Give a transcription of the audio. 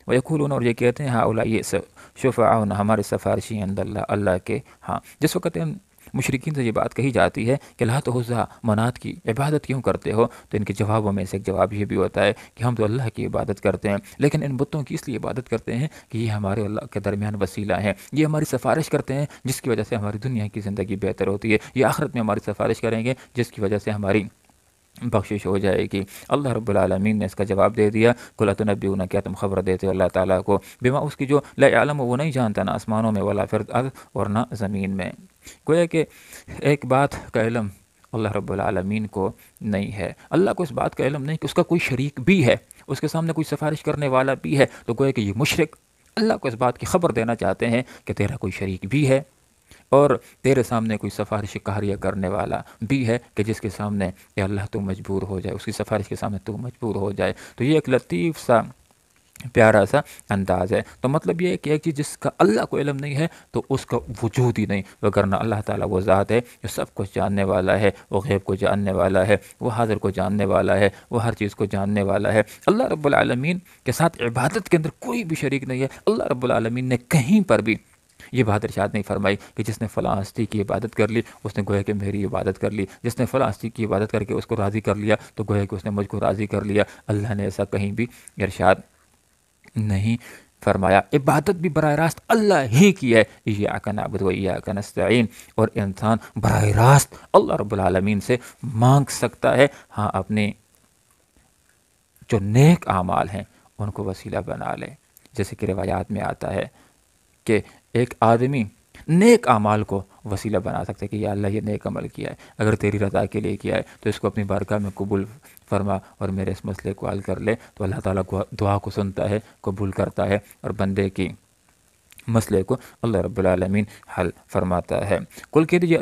ویقولون، اور یہ کہتے ہیں، ہؤلاء یہ شفعاؤنا ہمارے سفارشی عند اللہ اللہ کے ہاں۔ جس وقت مشرکین سے یہ بات کہی جاتی ہے کہ لات و عزیٰ منات کی عبادت کیوں کرتے ہو، تو ان کے جوابوں میں سے ایک جواب یہ بھی ہوتا ہے کہ ہم تو اللہ کی عبادت کرتے ہیں، لیکن ان بتوں کی اس لیے عبادت کرتے ہیں کہ یہ ہمارے اللہ کے درمیان وسیلہ ہیں، یہ ہماری سفارش کرتے ہیں جس کی وجہ سے ہماری دنیا کی زندگی بہتر ہوتی ہے، یہ آخرت میں ہماری سفارش کریں گے جس کی وجہ سے ہماری بخشش ہو جائے گی۔ اللہ رب العالمین نے اس کا جواب دے دیا، قل اتنبئون، کیا تم خبر دیتے ہو اللہ تعالیٰ کو، بما اس کی جو لا یعلم وہ نہیں جانتا، نہ آسمانوں میں ولا فی الارض اور نہ زمین میں۔ گویا کہ ایک بات کا علم اللہ رب العالمین کو نہیں ہے، اللہ کو اس بات کا علم نہیں کہ اس کا کوئی شریک بھی ہے، اس کے سامنے کوئی سفارش کرنے والا بھی ہے، تو گویا کہ یہ مشرک اللہ کو اس بات کی خبر دینا چاہتے ہیں کہ تیرا کوئی شریک بھی ہے اور تیرے سامنے کوئی سفارش کاریہ کرنے والا بھی ہے کہ جس کے سامنے یا اللہ تو مجبور ہو جائے، اس کی سفارش کے سامنے تو مجبور ہو جائے۔ تو یہ ایک لطیف سا پیارا سا انداز ہے۔ تو مطلب یہ ہے کہ ایک چیز جس کا اللہ کو علم نہیں ہے تو اس کا وجود ہی نہیں، وگرنہ اللہ تعالیٰ وہ ذات ہے جو سب کچھ جاننے والا ہے، وہ غیب کو جاننے والا ہے، وہ حاضر کو جاننے والا ہے، وہ ہر چیز کو جاننے والا ہے۔ اللہ رب العالمین کے ساتھ عبادت کے اندر کوئی بھی شریک نہیں ہے۔ اللہ رب العالمین نے کہیں پر بھی یہ بات ارشاد نہیں فرمائی کہ جس نے فلاں ہستی کی عبادت کر لی اس نے گویا کہ میری عبادت کر لی، جس نے فلاں ہستی کی عبادت کر کے اس کو راضی کر لیا تو گویا کہ اس نے مجھ کو راضی کر لیا۔ اللہ نے ایسا کہیں بھی ارشاد نہیں فرمایا۔ عبادت بھی براہ راست اللہ ہی کی ہے، ایاک نعبد و ایاک نستعین، اور انسان براہ راست اللہ رب العالمین سے مانگ سکتا ہے، ہاں اپنے جو نیک اعمال ہیں ان کو وسیلہ بنا لے۔ جیسے کہ روایات میں آتا ہے کہ ایک آدمی نیک اعمال کو وسیلہ بنا سکتے کہ یا اللہ یہ نیک عمل کیا ہے، اگر تیری رضا کے لیے کیا ہے تو اس کو اپنی بارگاہ میں قبول فرما اور میرے اس مسئلے کو حل کر لے، تو اللہ تعالیٰ دعا کو سنتا ہے، قبول کرتا ہے اور بندے کی مسئلے کو اللہ رب العالمین حل فرماتا ہے۔ کل کہہ دیجیے